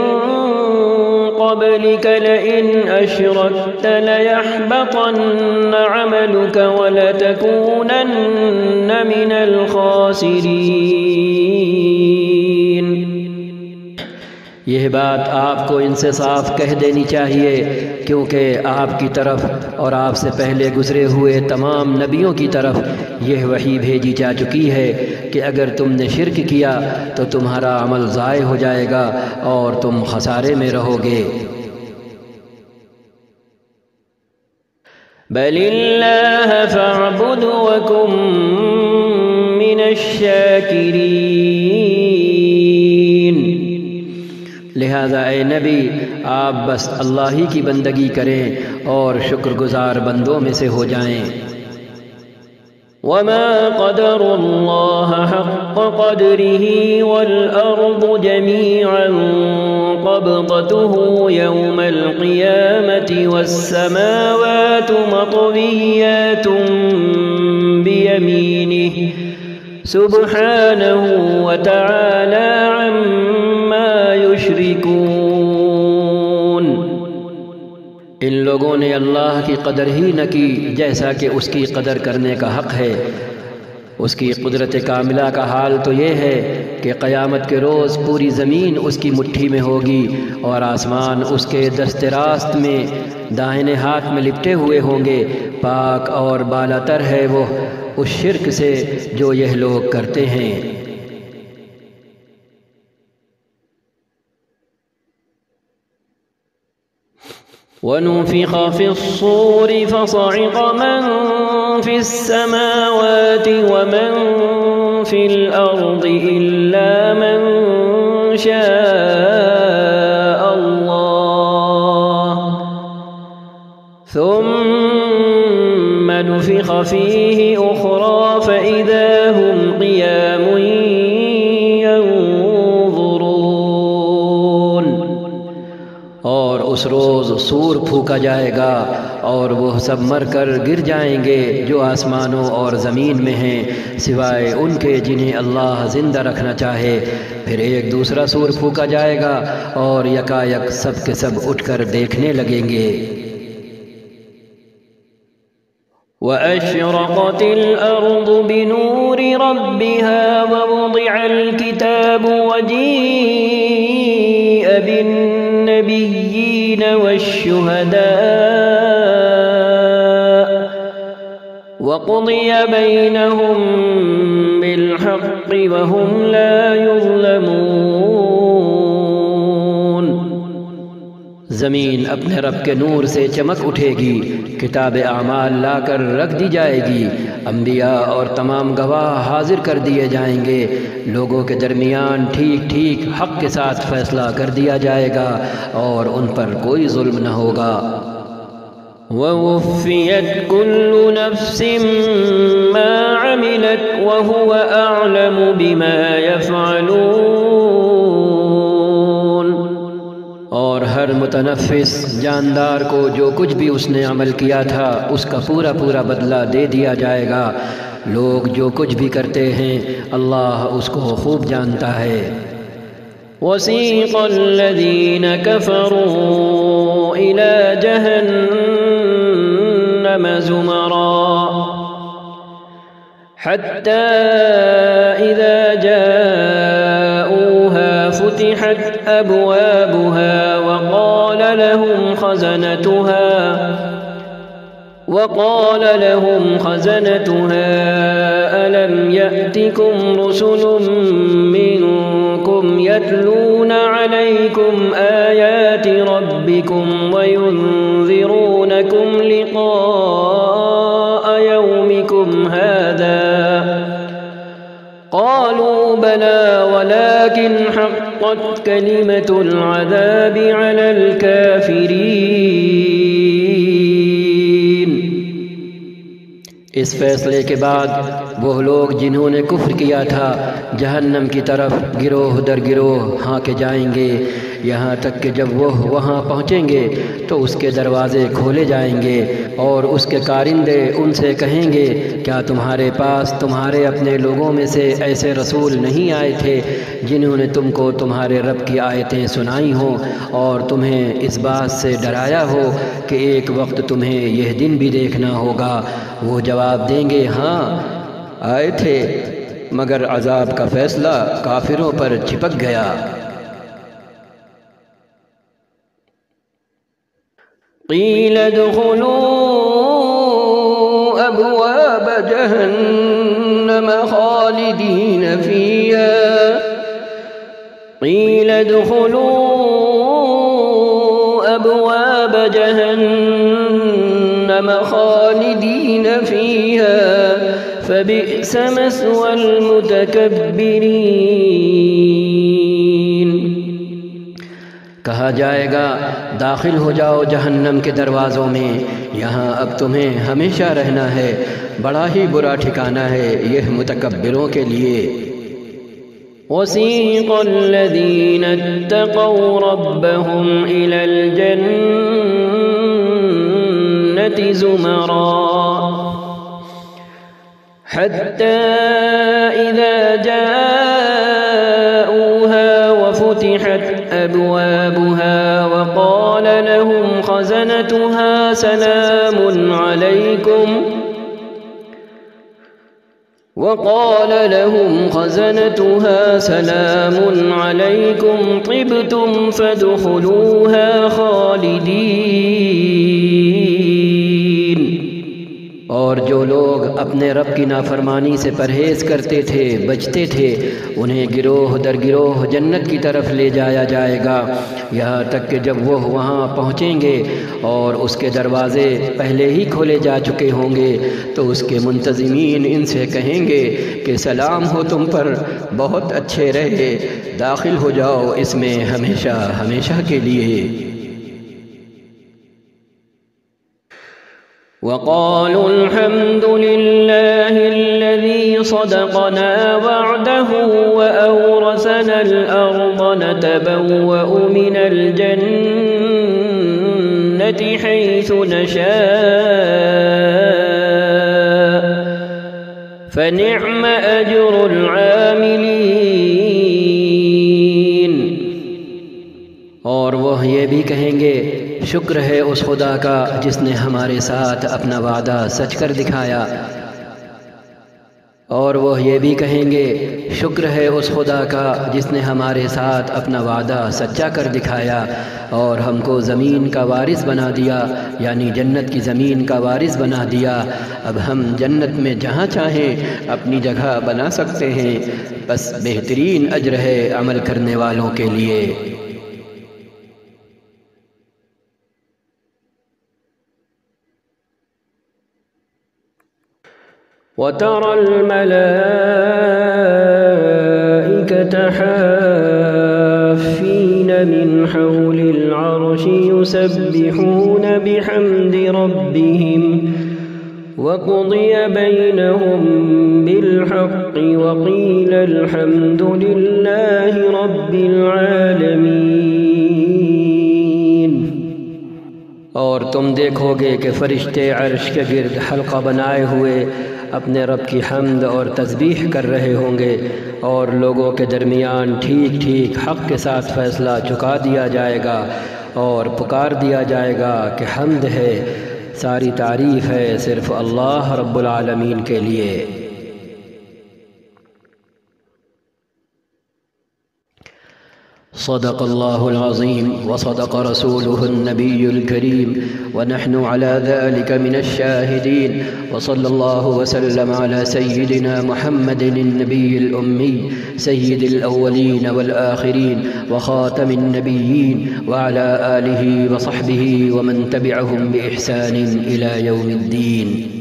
قَبْلِكَ لَئِنْ أَشْرَكْتَ لَيَحْبَطَنَّ عَمَلُكَ وَلَتَكُونَنَّ مِنَ الْخَاسِرِينَ۔ یہ بات آپ کو ان سے صاف کہہ دینی چاہیے، کیونکہ آپ کی طرف اور آپ سے پہلے گزرے ہوئے تمام نبیوں کی طرف یہ وحی بھیجی جا چکی ہے کہ اگر تم نے شرک کیا تو تمہارا عمل ضائع ہو جائے گا اور تم خسارے میں رہو گے۔ بل اللہ فاعبد وکن من الشاکرین۔ لہذا اے نبی آپ بس اللہ ہی کی بندگی کریں اور شکر گزار بندوں میں سے ہو جائیں۔ وما قدر اللہ حق قدره والأرض جميعا قبضته يوم القيامة والسماوات مطويات بيمينه سبحانه وتعالى عما يشركون۔ ان لوگوں نے اللہ کی قدر ہی نہ کی جیسا کہ اس کی قدر کرنے کا حق ہے۔ اس کی قدرت کاملہ کا حال تو یہ ہے کہ قیامت کے روز پوری زمین اس کی مٹھی میں ہوگی اور آسمان اس کے دست راست میں دائیں ہاتھ میں لپٹے ہوئے ہوں گے، پاک اور بالاتر ہے وہ اس شرک سے جو یہ لوگ کرتے ہیں۔ وَنُفِخَ فِي الصُّورِ فَصَعِقَ مَن فِي السَّمَاوَاتِ وَمَن فِي الْأَرْضِ إِلَّا مَن شَاءَ اللَّهُ ثُمَّ نُفِخَ فِيهِ أُخْرَى فَإِذَا هُمْ قِيَامٌ يَنظُرُونَ۔ اور اس روز سور پھونکا جائے گا اور وہ سب مر کر گر جائیں گے جو آسمانوں اور زمین میں ہیں سوائے ان کے جنہیں اللہ زندہ رکھنا چاہے۔ پھر ایک دوسرا سور پھونکا جائے گا اور یکایک سب کے سب اٹھ کر دیکھنے لگیں گے۔ وَأَشْرَقَتِ الْأَرْضُ بِنُورِ رَبِّهَا وَوُضِعَ الْكِتَابُ وَجِيءَ بِالنَّبِيِّينَ وَالشُّهَدَاءِ وَقُضِيَ بَيْنَهُم بِالْحَقِّ وَهُمْ لَا يُظْلَمُونَ۔ زمین اپنے رب کے نور سے چمک اٹھے گی، کتاب اعمال لا کر رکھ دی جائے گی، انبیاء اور تمام گواہ حاضر کر دیے جائیں گے، لوگوں کے درمیان ٹھیک ٹھیک حق کے ساتھ فیصلہ کر دیا جائے گا اور ان پر کوئی ظلم نہ ہوگا۔ وَوُفِّيَتْ كُلُّ نَفْسٍ مَّا عَمِلَتْ وَهُوَ أَعْلَمُ بِمَا يَفْعَلُونَ۔ اور ہر متنفس جاندار کو جو کچھ بھی اس نے عمل کیا تھا اس کا پورا پورا بدلہ دے دیا جائے گا۔ لوگ جو کچھ بھی کرتے ہیں اللہ اس کو خوب جانتا ہے۔ وَسِيقَ الَّذِينَ كَفَرُوا إِلَى جَهَنَّمَ زُمَرًا حَتَّى إِذَا جَاءُوهَا فُتِحَتْ أَبْوَابُهَا وَقَالَ لَهُمْ خَزَنَتُهَا أَلَمْ يَأْتِكُمْ رُسُلٌ مِّنكُمْ يَتْلُونَ عَلَيْكُمْ آيَاتِ رَبِّكُمْ وَيُنذِرُونَكُمْ لِقَاءَ يَوْمِكُمْ هَٰذَا قَالُوا بَلَىٰ وَلَٰكِنْ حَقَّتْ كَلِمَةُ الْعَذَابِ عَلَى الْكَافِرِينَ۔ اس فیصلے کے بعد وہ لوگ جنہوں نے کفر کیا تھا جہنم کی طرف گروہ در گروہ ہانکے جائیں گے، یہاں تک کہ جب وہ وہاں پہنچیں گے تو اس کے دروازے کھولے جائیں گے اور اس کے کارندے ان سے کہیں گے کیا تمہارے پاس تمہارے اپنے لوگوں میں سے ایسے رسول نہیں آئے تھے جنہوں نے تم کو تمہارے رب کی آیتیں سنائی ہوں اور تمہیں اس بات سے ڈرایا ہو کہ ایک وقت تمہیں یہ دن بھی دیکھنا ہوگا؟ وہ جواب دیں گے ہاں آئے تھے، مگر عذاب کا فیصلہ کافروں پر چپک گیا۔ قِيلَ ادْخُلُوا أَبْوَابَ جَهَنَّمَ خَالِدِينَ فِيهَا قِيلَ ادْخُلُوا أَبْوَابَ جَهَنَّمَ خَالِدِينَ فِيهَا فَبِئْسَ مَثْوَى الْمُتَكَبِّرِينَ۔ کہا جائے گا داخل ہو جاؤ جہنم کے دروازوں میں، یہاں اب تمہیں ہمیشہ رہنا ہے، بڑا ہی برا ٹھکانہ ہے یہ متکبروں کے لیے۔ وَسِيقَ الَّذِينَ اتَّقَوْا رَبَّهُمْ إِلَى الْجَنَّةِ زُمَرًا حَتَّى إِذَا جَاءُوهَا وَفُتِحَتْ أَبْوَابُهَا وَقَالَ لَهُمْ خَزَنَتُهَا سَلَامٌ عَلَيْكُمْ طِبْتُمْ فَادْخُلُوهَا خَالِدِينَ۔ اور جو لوگ اپنے رب کی نافرمانی سے پرہیز کرتے تھے، بچتے تھے، انہیں گروہ در گروہ جنت کی طرف لے جایا جائے گا، یہاں تک کہ جب وہ وہاں پہنچیں گے اور اس کے دروازے پہلے ہی کھولے جا چکے ہوں گے تو اس کے منتظمین ان سے کہیں گے کہ سلام ہو تم پر، بہت اچھے رہے، داخل ہو جاؤ اس میں ہمیشہ ہمیشہ کے لیے۔ وقالوا الحمد لله الذي صدقنا وعده وأورثنا الأرض نتبوأ من الجنة حيث نشاء فنعم أجر العاملين۔ اور وہ یہ بھی کہیں گے شکر ہے اس خدا کا جس نے ہمارے ساتھ اپنا وعدہ سچ کر دکھایا، اور وہ یہ بھی کہیں گے شکر ہے اس خدا کا جس نے ہمارے ساتھ اپنا وعدہ سچا کر دکھایا اور ہم کو زمین کا وارث بنا دیا، یعنی جنت کی زمین کا وارث بنا دیا۔ اب ہم جنت میں جہاں چاہیں اپنی جگہ بنا سکتے ہیں، بس بہترین اجر ہے عمل کرنے والوں کے لیے۔ وترى الملائكة حافين من حول العرش يسبحون بحمد ربهم وقضي بينهم بالحق وقيل الحمد لله رب العالمين۔ اور تم دیکھو گے کہ فرشتے عرش کے گرد حلقہ بنائے ہوئے اپنے رب کی حمد اور تسبیح کر رہے ہوں گے، اور لوگوں کے درمیان ٹھیک ٹھیک حق کے ساتھ فیصلہ چکا دیا جائے گا اور پکار دیا جائے گا کہ حمد ہے، ساری تعریف ہے صرف اللہ رب العالمین کے لیے۔ صدق الله العظيم وصدق رسوله النبي الكريم ونحن على ذلك من الشاهدين، وصلى الله وسلم على سيدنا محمد النبي الأمي سيد الأولين والآخرين وخاتم النبيين، وعلى آله وصحبه ومن تبعهم بإحسان إلى يوم الدين۔